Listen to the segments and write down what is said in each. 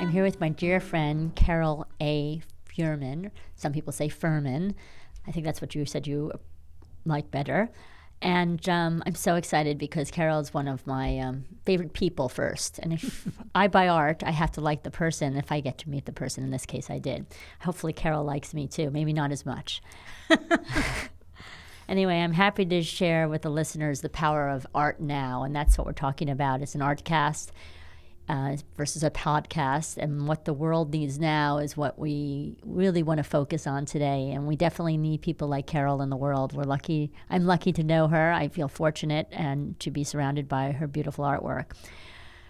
I'm here with my dear friend, Carole A. Feuerman. Some people say Feuerman. I think that's what you said you like better. And I'm so excited because Carole is one of my favorite people first. And if I buy art, I have to like the person if I get to meet the person. In this case, I did. Hopefully, Carole likes me too. Maybe not as much. Anyway, I'm happy to share with the listeners the power of art now. And that's what we're talking about. It's an art cast versus a podcast. And what the world needs now is what we really want to focus on today. And we definitely need people like Carole in the world. We're lucky. I'm lucky to know her. I feel fortunate and to be surrounded by her beautiful artwork.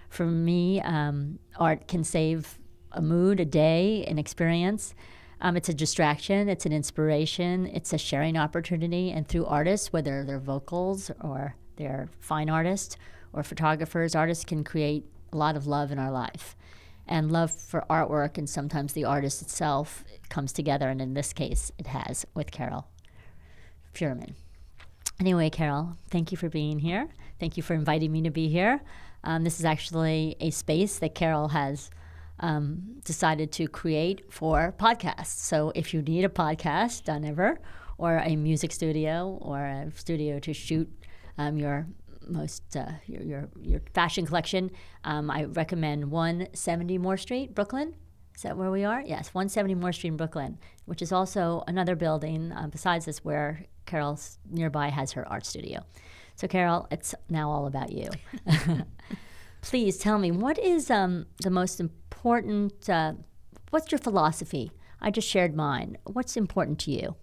For me, art can save a mood, a day, an experience. It's a distraction. It's an inspiration. It's a sharing opportunity. And through artists, whether they're vocals or they're fine artists or photographers, artists can create a lot of love in our life. And love for artwork and sometimes the artist itself comes together. And in this case, it has with Carole Feuerman. Anyway, Carole, thank you for being here. Thank you for inviting me to be here. This is actually a space that Carole has decided to create for podcasts. So if you need a podcast done ever, or a music studio, or a studio to shoot your fashion collection, I recommend 170 Moore Street, Brooklyn. Is that where we are? Yes, 170 Moore Street in Brooklyn, which is also another building besides this where Carole's nearby has her art studio. So Carole, it's now all about you. Please tell me, what is the most important, what's your philosophy? I just shared mine. What's important to you?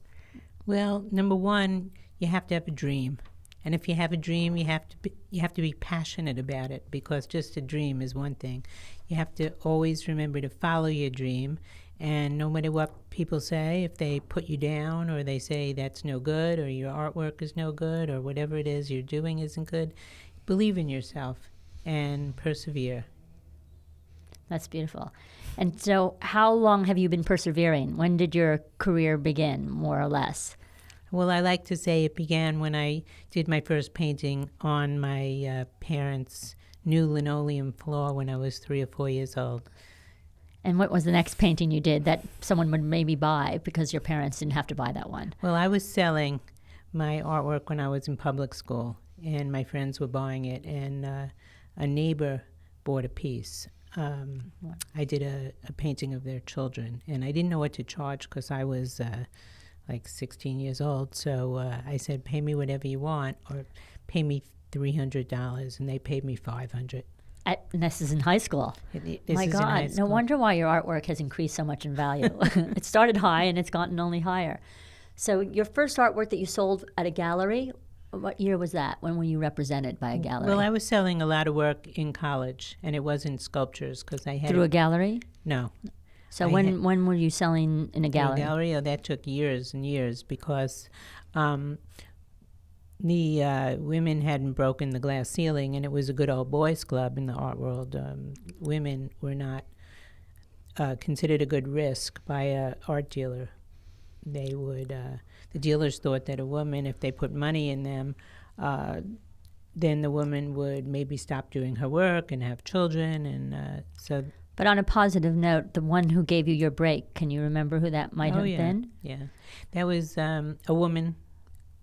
Well, number one, you have to have a dream. And if you have a dream, you have to be passionate about it, because just a dream is one thing. You have to always remember to follow your dream, and no matter what people say, if they put you down or they say that's no good or your artwork is no good or whatever it is you're doing isn't good, believe in yourself and persevere. That's beautiful. And so how long have you been persevering? When did your career begin, more or less? Well, I like to say it began when I did my first painting on my parents' new linoleum floor when I was 3 or 4 years old. And what was the next painting you did that someone would maybe buy because your parents didn't have to buy that one? Well, I was selling my artwork when I was in public school, and my friends were buying it, and a neighbor bought a piece. I did a painting of their children, and I didn't know what to charge because I was like 16 years old. So I said, pay me whatever you want, or pay me $300, and they paid me $500. And this is in high school. My God, no wonder why your artwork has increased so much in value. It started high and it's gotten only higher. So your first artwork that you sold at a gallery, what year was that? When were you represented by a gallery? Well, I was selling a lot of work in college, and it wasn't sculptures because I had... Through a gallery? No. So when were you selling in a gallery? In a gallery? Oh, that took years and years because the women hadn't broken the glass ceiling, and it was a good old boys club in the art world. Women were not considered a good risk by an art dealer. They would, the dealers thought that a woman, if they put money in them, then the woman would maybe stop doing her work and have children, and so... But on a positive note, the one who gave you your break, can you remember who that might have been? Yeah. That was a woman.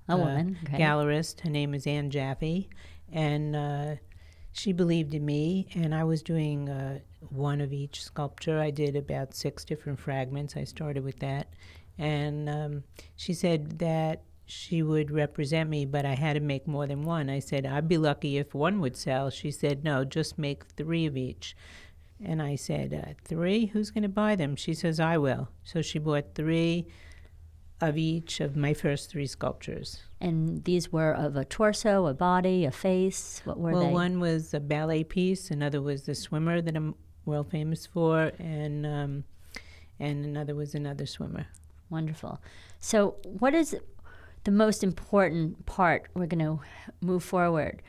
A woman, okay. Gallerist. Her name is Ann Jaffe. And she believed in me, and I was doing one of each sculpture. I did about 6 different fragments. I started with that. And she said that she would represent me, but I had to make more than one. I said, I'd be lucky if one would sell. She said, no, just make 3 of each. And I said, 3? Who's going to buy them? She says, I will. So she bought 3 of each of my first 3 sculptures. And these were of a torso, a body, a face? What were they? Well, one was a ballet piece. Another was the swimmer that I'm world famous for. And another was another swimmer. Wonderful. So what is the most important part? We're going to move forward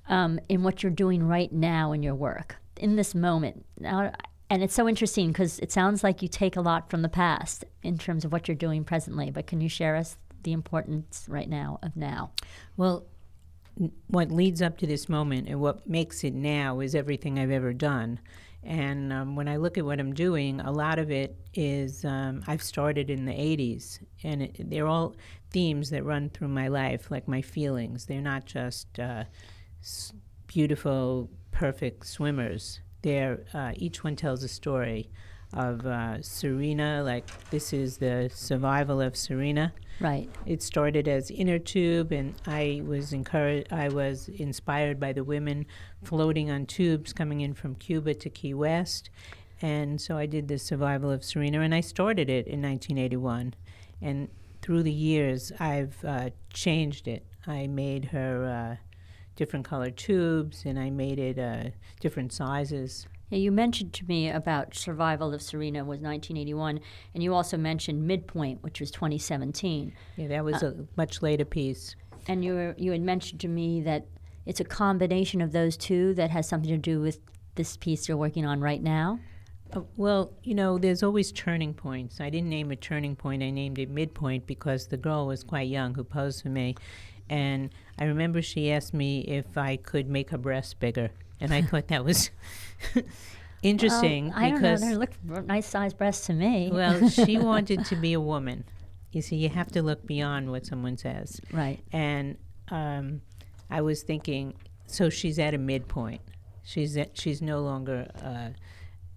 in what you're doing right now in your work, in this moment. Now, and it's so interesting because it sounds like you take a lot from the past in terms of what you're doing presently, but can you share us the importance right now of now? Well, what leads up to this moment and what makes it now is everything I've ever done. And when I look at what I'm doing, a lot of it is I've started in the 80s, and they're all themes that run through my life, like my feelings. They're not just beautiful, perfect swimmers. They're each one tells a story of Serena, like this is the survival of Serena. Right. It started as inner tube, and I was inspired by the women floating on tubes coming in from Cuba to Key West. And so I did the survival of Serena, and I started it in 1981. And through the years, I've changed it. I made her different colored tubes, and I made it different sizes. Yeah, you mentioned to me about Survival of Serena was 1981, and you also mentioned Midpoint, which was 2017. Yeah, that was a much later piece. And you had mentioned to me that it's a combination of those two that has something to do with this piece you're working on right now. Well, there's always turning points. I didn't name it turning point. I named it midpoint because the girl was quite young who posed for me. And I remember she asked me if I could make her breasts bigger. And I thought that was interesting. I don't know. They look nice sized breasts to me. Well, she wanted to be a woman. You see, you have to look beyond what someone says. Right. And I was thinking, so she's at a midpoint. She's no longer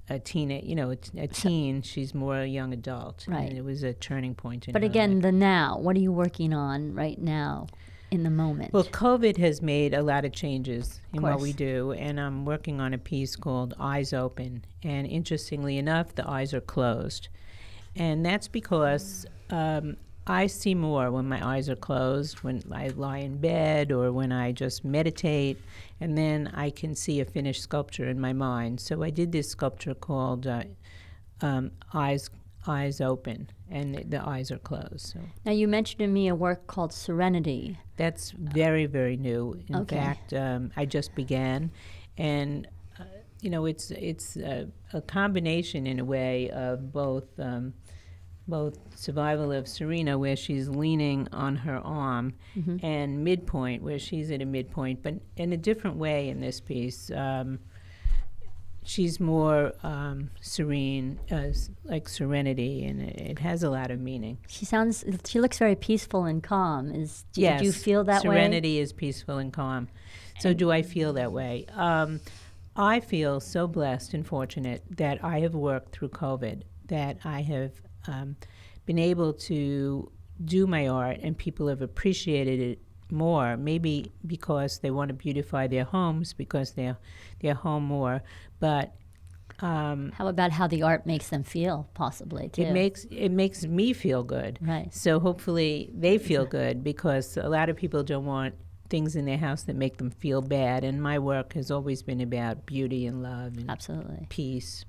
a teen. A teen. She's more a young adult. Right. And it was a turning point in But her again, life. the now. What are you working on right now? In the moment. Well, COVID has made a lot of changes in what course. we do, and I'm working on a piece called Eyes Open. And interestingly enough, the eyes are closed. And that's because I see more when my eyes are closed, when I lie in bed or when I just meditate, and then I can see a finished sculpture in my mind. So I did this sculpture called Eyes Open, and the eyes are closed. So. Now, you mentioned to me a work called Serenity. That's very, very new. In Okay. fact, I just began, and it's a combination in a way of both Survival of Serena, where she's leaning on her arm, and Midpoint, where she's at a midpoint, but in a different way in this piece. She's more serene, like Serenity, and it has a lot of meaning. She looks very peaceful and calm. Yes, do you feel that way? Serenity is peaceful and calm. So do I feel that way? I feel so blessed and fortunate that I have worked through COVID, that I have been able to do my art, and people have appreciated it more, maybe because they want to beautify their homes, because they're home more. But how about how the art makes them feel, possibly, too? it makes me feel good. Right. So hopefully they feel good, because a lot of people don't want things in their house that make them feel bad. And my work has always been about beauty and love and Absolutely. peace.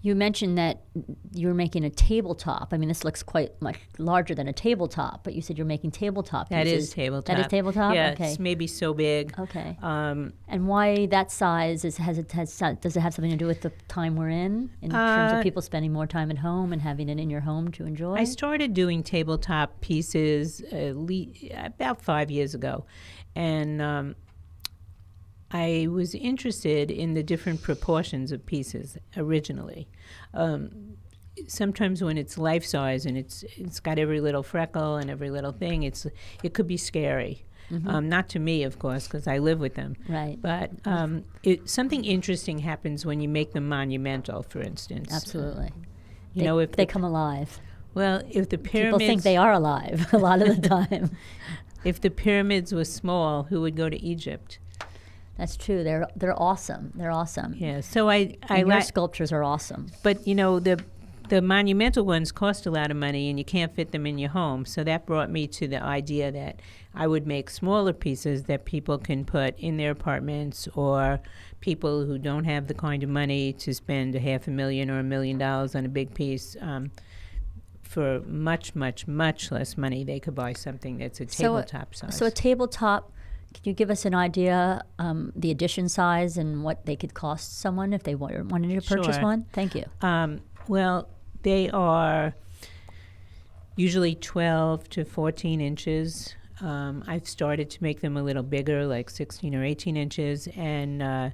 You mentioned that you're making a tabletop. I mean, this looks quite much larger than a tabletop, but you said you're making tabletop pieces. That is tabletop. That is tabletop? Yeah, Okay. it's maybe so big. Okay. Um, And why that size? Does it have something to do with the time we're in terms of people spending more time at home and having it in your home to enjoy? I started doing tabletop pieces about 5 years ago, and I was interested in the different proportions of pieces originally. Sometimes when it's life size and it's got every little freckle and every little thing, it could be scary. Not to me, of course, because I live with them. Right. But something interesting happens when you make them monumental, for instance. Absolutely. If they come alive. Well, if the pyramids... People think they are alive a lot of the time. If the pyramids were small, who would go to Egypt? That's true. They're awesome. They're awesome. Yeah. So I your sculptures are awesome. But the monumental ones cost a lot of money, and you can't fit them in your home. So that brought me to the idea that I would make smaller pieces that people can put in their apartments, or people who don't have the kind of money to spend $500,000 or $1 million on a big piece. For much, much, much less money, they could buy something that's a tabletop size. So a tabletop. Can you give us an idea, the edition size and what they could cost someone if they wanted to purchase Sure. one? Thank you. Well, they are usually 12 to 14 inches. I've started to make them a little bigger, like 16 or 18 inches. And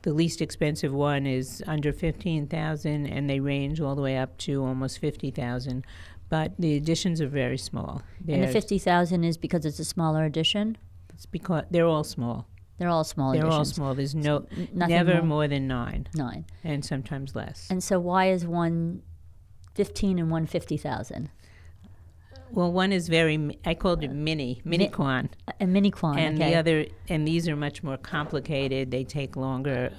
the least expensive one is under 15,000, and they range all the way up to almost 50,000. But the editions are very small. And the 50,000 is because it's a smaller edition? It's because they're all small. They're all small editions. They're all small. There's Nothing never more than 9. 9. And sometimes less. And so why is one 15 and one 50,000? Well, one is I called it mini quan. A mini quan, and okay. the other, and these are much more complicated. They take longer.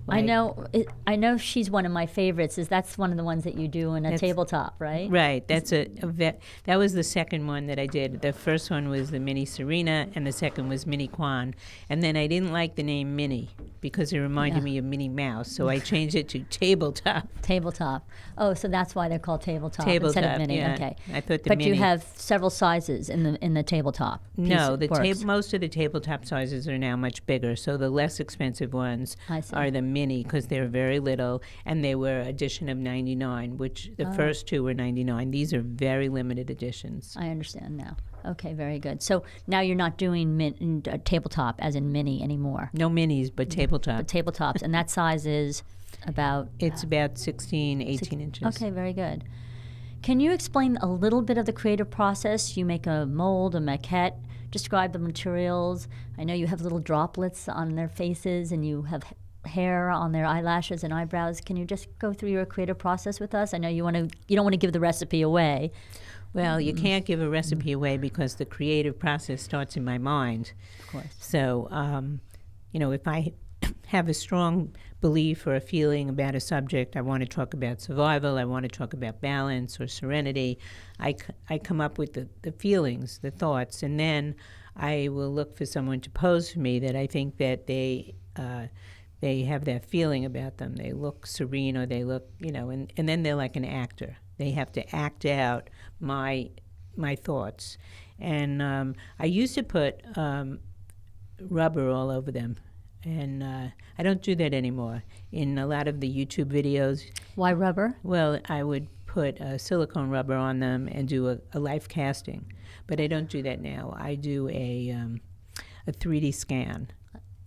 I know she's one of my favorites. That's one of the ones that you do in a tabletop, right? Right. That's that was the second one that I did. The first one was the Mini Serena, and the second was Mini Quan. And then I didn't like the name Mini because it reminded me of Minnie Mouse, so I changed it to Tabletop. Tabletop. Oh, so that's why they're called tabletop instead of mini. Yeah. Okay. I thought but you have several sizes in the tabletop. No, most of the tabletop sizes are now much bigger. So the less expensive ones are the mini because they're very little, and they were edition of 99, which the first two were 99. These are very limited editions. I understand now. Okay, very good. So now you're not doing tabletop as in mini anymore. No minis, but tabletop. But tabletops, and that size is about? It's about 16, 18 inches. Okay, very good. Can you explain a little bit of the creative process? You make a mold, a maquette, describe the materials. I know you have little droplets on their faces, and you have hair on their eyelashes and eyebrows. Can you just go through your creative process with us? I know you don't want to give the recipe away. Well, you can't give a recipe away because the creative process starts in my mind. Of course. So, if I have a strong belief or a feeling about a subject, I want to talk about survival, I want to talk about balance or serenity, I come up with the feelings, the thoughts, and then I will look for someone to pose for me that I think that they have that feeling about them. They look serene, or they look, and then they're like an actor. They have to act out my thoughts. And I used to put rubber all over them, and I don't do that anymore. In a lot of the YouTube videos. Why rubber? Well, I would put silicone rubber on them and do a life casting, but I don't do that now. I do a 3D scan.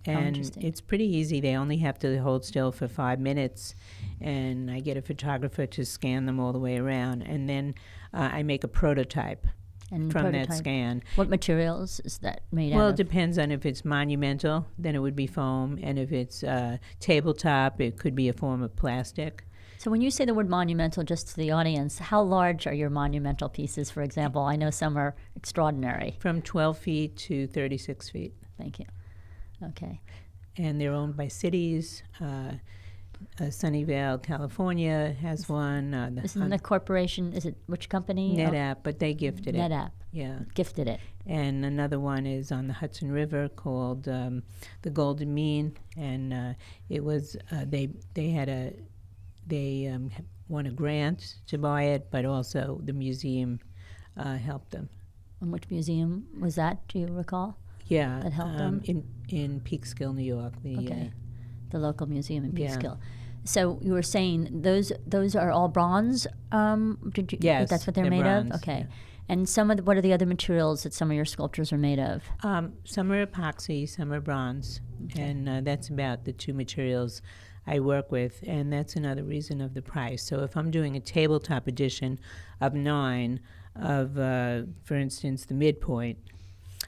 And it's pretty easy. They only have to hold still for 5 minutes, and I get a photographer to scan them all the way around, and then I make a prototype from that scan. What materials is that made out of? Well, it depends on if it's monumental, then it would be foam, and if it's tabletop, it could be a form of plastic. So when you say the word monumental, just to the audience, how large are your monumental pieces, for example? I know some are extraordinary. From 12 feet to 36 feet. Thank you. Okay. And they're owned by cities. Sunnyvale, California has one. Isn't the corporation, is it which company? NetApp, but they gifted it. NetApp. Yeah. Gifted it. And another one is on the Hudson River called the Golden Mean, and it was they won a grant to buy it, but also the museum helped them. And which museum was that? Do you recall? Yeah, that helped them? in Peekskill, New York. The local museum in Peekskill. So you were saying those are all bronze? Yes, that's what they're made bronze, of? Okay. Yeah. And what are the other materials that some of your sculptures are made of? Some are epoxy, some are bronze, and that's about the two materials I work with, and that's another reason of the price. So if I'm doing a tabletop edition of 9 of, for instance, the midpoint,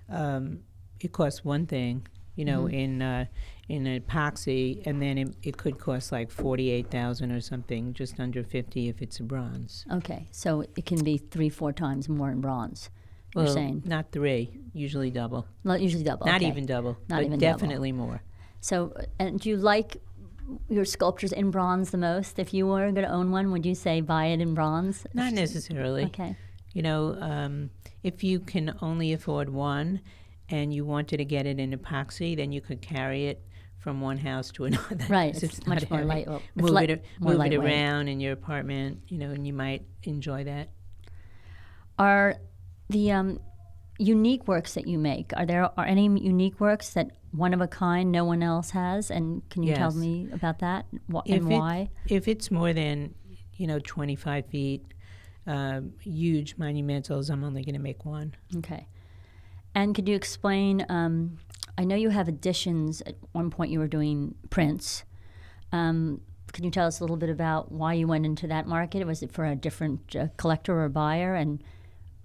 it costs one thing, in epoxy, and then it could cost like $48,000 or something, just under $50,000 if it's a bronze. Okay, so it can be 3-4 times more in bronze. Well, you're saying not 3, usually double. Not usually double. Not okay. even double. Not but even definitely double. More. So, and do you like your sculptures in bronze the most? If you were going to own one, would you say buy it in bronze? Not necessarily. Okay. If you can only afford one, and you wanted to get it in epoxy, then you could carry it from one house to another. Right, it's much more light. Move it around in your apartment, and you might enjoy that. Are the unique works that you make, are any unique works that one of a kind no one else has? And can you tell me about that and why? If it's more than 25 feet, huge monumentals, I'm only going to make one. Okay. And could you explain I know you have editions. At one point you were doing prints. Can you tell us a little bit about why you went into that market? Was it for a different collector or buyer? And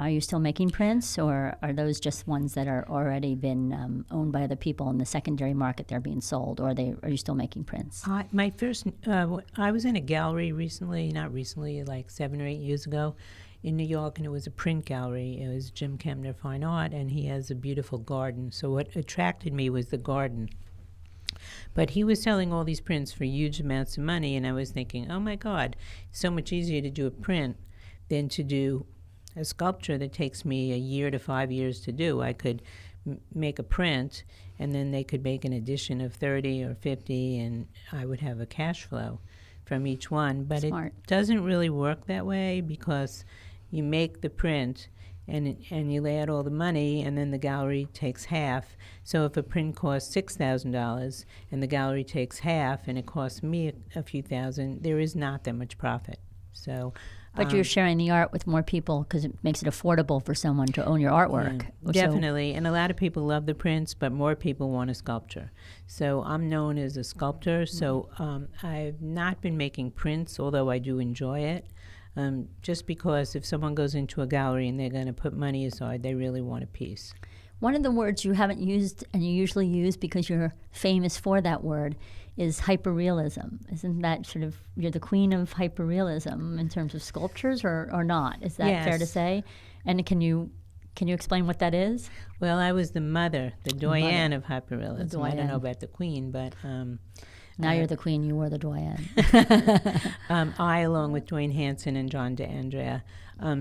are you still making prints, or are those just ones that are already been owned by other people in the secondary market? They're being sold, or are you still making prints? My first, I was in a gallery recently, not recently, like 7 or 8 years ago in New York, and it was a print gallery. It was Jim Kemner Fine Art, and he has a beautiful garden. So what attracted me was the garden. But he was selling all these prints for huge amounts of money, and I was thinking, oh my God, it's so much easier to do a print than to do a sculpture that takes me a year to 5 years to do. I could make a print, and then they could make an edition of 30 or 50, and I would have a cash flow from each one. But Smart. It doesn't really work that way, because you make the print and you lay out all the money, and then the gallery takes half. So if a print costs $6,000 and the gallery takes half and it costs me a few thousand, there is not that much profit. So, But you're sharing the art with more people because it makes it affordable for someone to own your artwork. Definitely. And a lot of people love the prints, but more people want a sculpture. So I'm known as a sculptor. So I've not been making prints, although I do enjoy it. Just because if someone goes into a gallery and they're going to put money aside, they really want a piece. One of the words you haven't used, and you usually use because you're famous for that word, is hyperrealism. Isn't that sort of, you're the queen of hyperrealism in terms of sculptures, or not? Is that fair to say? And can you explain what that is? Well, I was the mother, the doyenne of hyperrealism. Doyenne. I don't know about the queen, but... now you're the queen, you were the doyenne. I, along with Dwayne Hansen and John DeAndrea,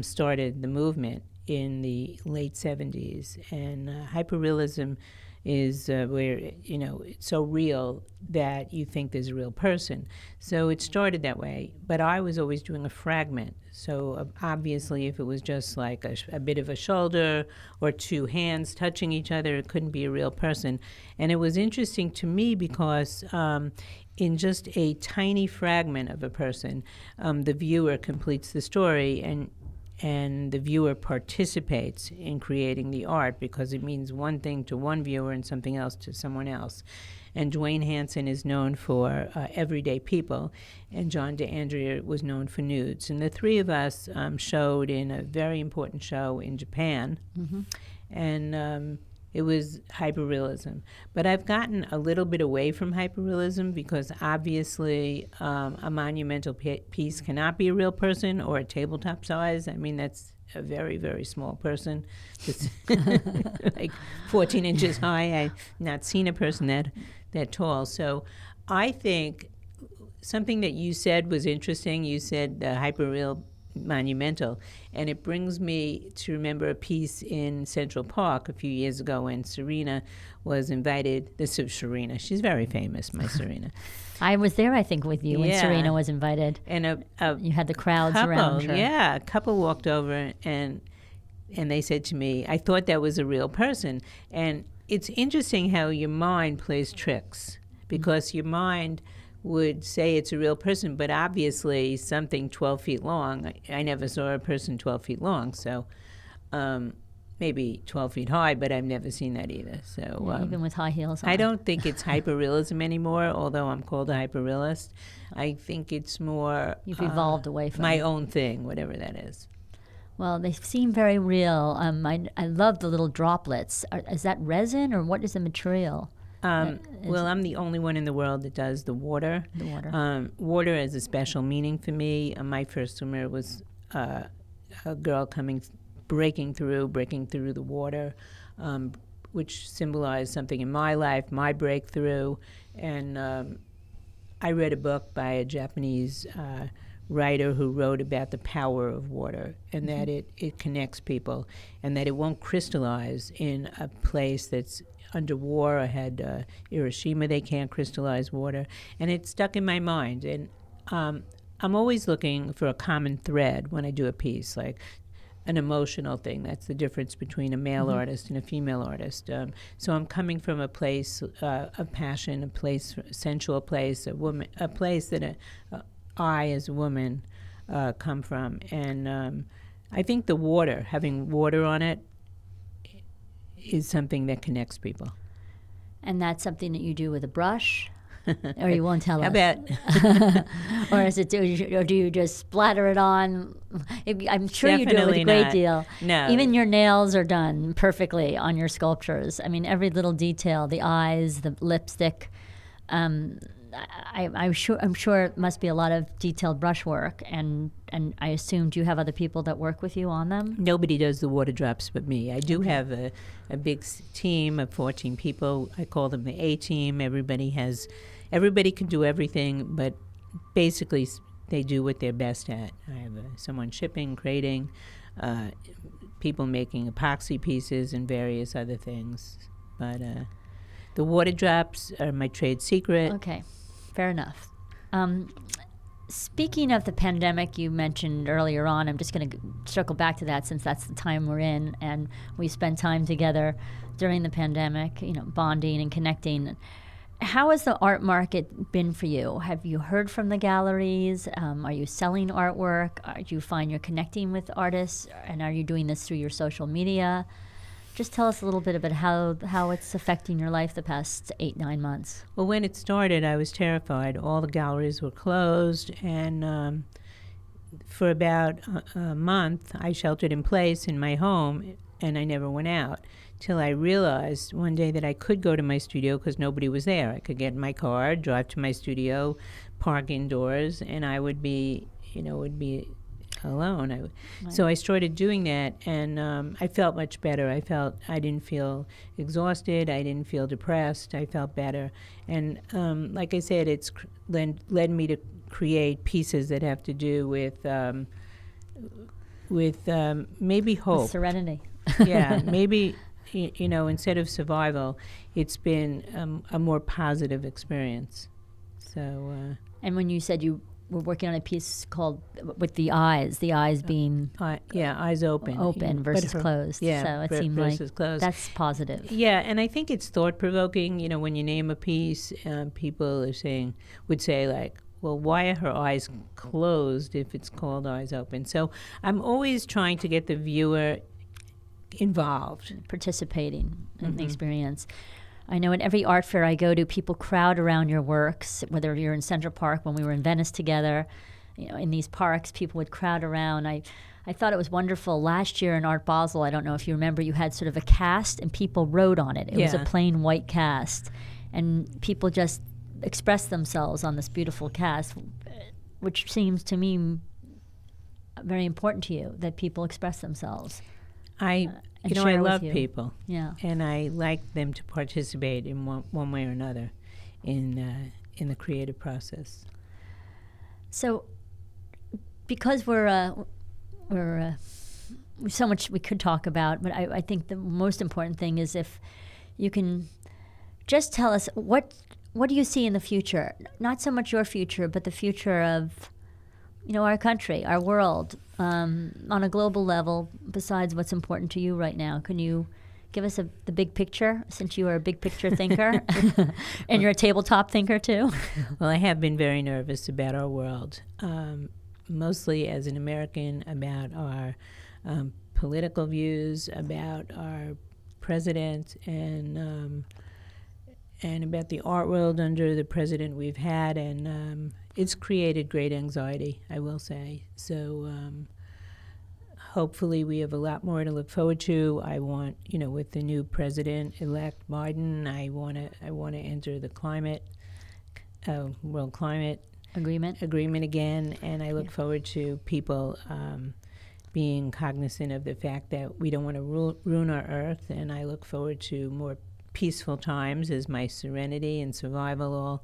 started the movement in the late 70s. And hyperrealism is where, it's so real that you think there's a real person. So it started that way. But I was always doing a fragment. So obviously, if it was just like a bit of a shoulder or two hands touching each other, it couldn't be a real person. And it was interesting to me because in just a tiny fragment of a person, the viewer completes the story, and the viewer participates in creating the art because it means one thing to one viewer and something else to someone else. And Dwayne Hansen is known for everyday people, and John DeAndrea was known for nudes. And the three of us showed in a very important show in Japan, and it was hyperrealism. But I've gotten a little bit away from hyperrealism because obviously a monumental piece cannot be a real person or a tabletop size. I mean, that's a very, very small person, just like 14 inches high. I've not seen a person that tall. So I think something that you said was interesting. You said hyperreal monumental, and it brings me to remember a piece in Central Park a few years ago when Serena was invited. This is Serena. She's very famous, my Serena. I was there, I think, with you when Serena was invited. And you had the crowds couple, around her. Yeah, a couple walked over and they said to me, I thought that was a real person. And it's interesting how your mind plays tricks, because your mind would say it's a real person, but obviously something 12 feet long. I never saw a person 12 feet long, so maybe 12 feet high, but I've never seen that either. So even with high heels on. I don't think it's hyperrealism anymore, although I'm called a hyperrealist. I think it's more... You've evolved away from my own thing, whatever that is. Well, they seem very real. I love the little droplets. Is that resin, or what is the material? Well, I'm the only one in the world that does the water. The water. Water has a special meaning for me. My first swimmer was a girl breaking through the water, which symbolized something in my life, my breakthrough. And I read a book by a Japanese writer who wrote about the power of water, and that it connects people, and that it won't crystallize in a place that's under war. I had Hiroshima, they can't crystallize water. And it stuck in my mind. And I'm always looking for a common thread when I do a piece, like an emotional thing. That's the difference between a male artist and a female artist. So I'm coming from a place of passion, a sensual place, a place that I as a woman come from. And I think the water, having water on it, is something that connects people. And that's something that you do with a brush? Or you won't tell us? How about? Or is it? Or do you just splatter it on? I'm sure you do it with Definitely a great not. deal. No. Even your nails are done perfectly on your sculptures. I mean, every little detail, the eyes, the lipstick. I'm sure it must be a lot of detailed brush work, and I assume, do you have other people that work with you on them? Nobody does the water drops but me. I do have a big team of 14 people. I call them the A team. Everybody can do everything, but basically they do what they're best at. I have someone shipping, crating, people making epoxy pieces and various other things. But the water drops are my trade secret. Okay, fair enough. Speaking of the pandemic you mentioned earlier on, I'm just going to circle back to that since that's the time we're in, and we spent time together during the pandemic, bonding and connecting. How has the art market been for you? Have you heard from the galleries? Are you selling artwork? Do you find you're connecting with artists? And are you doing this through your social media? Just tell us a little bit about how it's affecting your life the past 8-9 months. Well, when it started, I was terrified. All the galleries were closed, and for about a month, I sheltered in place in my home, and I never went out till I realized one day that I could go to my studio because nobody was there. I could get in my car, drive to my studio, park indoors, and I would be, alone. Right. So I started doing that, and I felt much better. I didn't feel exhausted. I didn't feel depressed. I felt better. And like I said, it's led me to create pieces that have to do with maybe hope. With Serenity. Yeah, maybe, instead of survival, it's been a more positive experience. So. And when you said you were working on a piece called with the eyes being eyes open versus closed. Yeah, so it seemed like closed. That's positive. Yeah, and I think it's thought provoking. When you name a piece, people would say like, well, why are her eyes closed if it's called eyes open? So I'm always trying to get the viewer involved, participating in the experience. I know in every art fair I go to, people crowd around your works, whether you're in Central Park when we were in Venice together, in these parks, people would crowd around. I thought it was wonderful. Last year in Art Basel, I don't know if you remember, you had sort of a cast and people wrote on it. It was a plain white cast, and people just expressed themselves on this beautiful cast, which seems to me very important to you, that people express themselves. I love people. Yeah. And I like them to participate in one way or another in the creative process. So, because we're so much we could talk about, but I think the most important thing is if you can just tell us what do you see in the future? Not so much your future, but the future of our country, our world, on a global level, besides what's important to you right now. Can you give us the big picture, since you are a big picture thinker and you're a tabletop thinker too? Well, I have been very nervous about our world, mostly as an American, about our political views, about our president, and about the art world under the president we've had, and it's created great anxiety, I will say. So hopefully we have a lot more to look forward to. I want, with the new president-elect Biden, I want to enter the world climate agreement again, and I look forward to people being cognizant of the fact that we don't want to ruin our earth, and I look forward to more peaceful times, as my Serenity and Survival all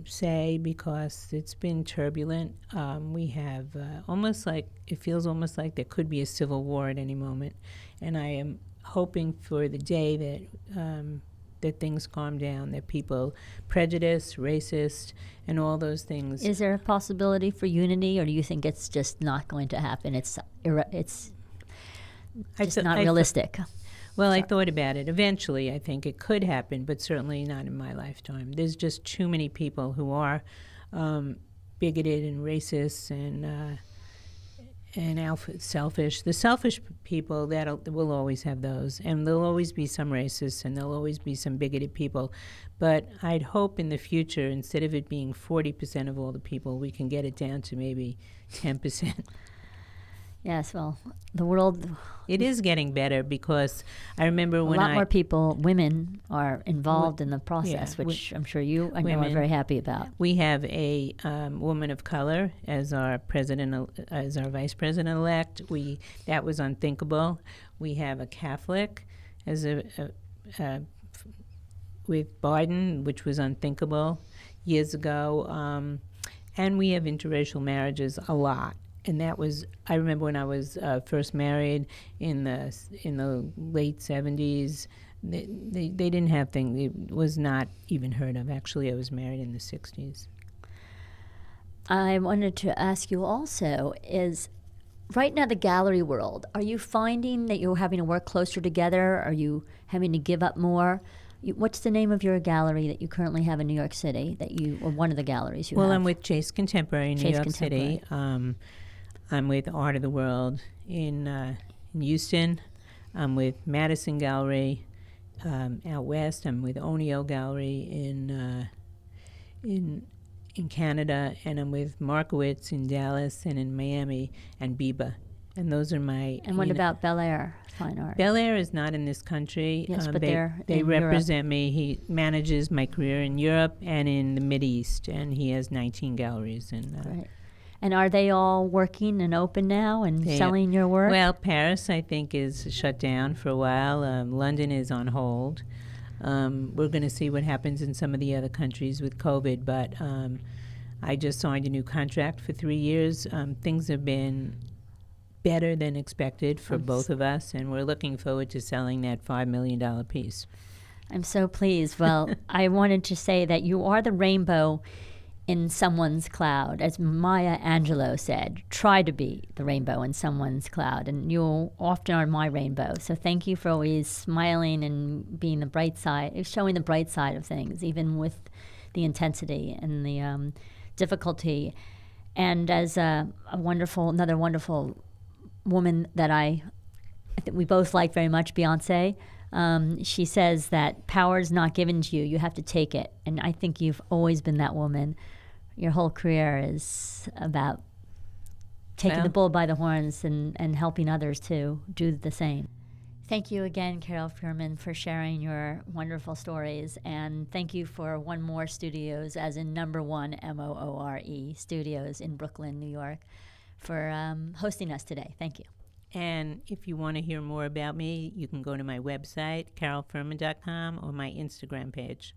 say, because it's been turbulent. We have it feels almost like there could be a civil war at any moment, and I am hoping for the day that things calm down, that people prejudice, racist, and all those things. Is there a possibility for unity, or do you think it's just not going to happen? It's just not realistic. Well, I thought about it. Eventually, I think it could happen, but certainly not in my lifetime. There's just too many people who are bigoted and racist, selfish. The selfish people will always have those, and there'll always be some racists, and there'll always be some bigoted people. But I'd hope in the future, instead of it being 40% of all the people, we can get it down to maybe 10%. Yes, well, the world... It is getting better, because I remember when a lot more people, women, are involved in the process, which I'm sure you I know are very happy about. We have a woman of color as our as our vice president-elect. That was unthinkable. We have a Catholic as with Biden, which was unthinkable years ago, and we have interracial marriages a lot. And that was, I remember when I was first married in the late 70s, they didn't have things. It was not even heard of. Actually, I was married in the 60s. I wanted to ask you also, is right now the gallery world, are you finding that you're having to work closer together? Are you having to give up more? What's the name of your gallery that you currently have in New York City, or one of the galleries you have? Well, I'm with Chase Contemporary in New York City. I'm with Art of the World in Houston. I'm with Madison Gallery out west. I'm with Onio Gallery in Canada, and I'm with Markowitz in Dallas and in Miami, and Biba. And those are my... And what about Bel Air Fine Art? Bel Air is not in this country. Yes, but they represent me. He manages my career in Europe and in the Mideast, and he has 19 galleries. Right. And are they all working and open now and selling your work? Well, Paris, I think, is shut down for a while. London is on hold. We're going to see what happens in some of the other countries with COVID, but I just signed a new contract for 3 years. Things have been better than expected for both of us, and we're looking forward to selling that $5 million piece. I'm so pleased. Well, I wanted to say that you are the rainbow in someone's cloud. As Maya Angelou said, try to be the rainbow in someone's cloud, and you often are my rainbow. So thank you for always smiling and being the bright side, showing the bright side of things, even with the intensity and the difficulty. And as another wonderful woman that I think we both like very much, Beyonce, she says that power is not given to you. You have to take it. And I think you've always been that woman. Your whole career is about taking the bull by the horns and helping others to do the same. Thank you again, Carole Feuerman, for sharing your wonderful stories. And thank you for One More Studios, as in number one, Moore Studios in Brooklyn, New York, for hosting us today. Thank you. And if you want to hear more about me, you can go to my website, carolefeuerman.com, or my Instagram page.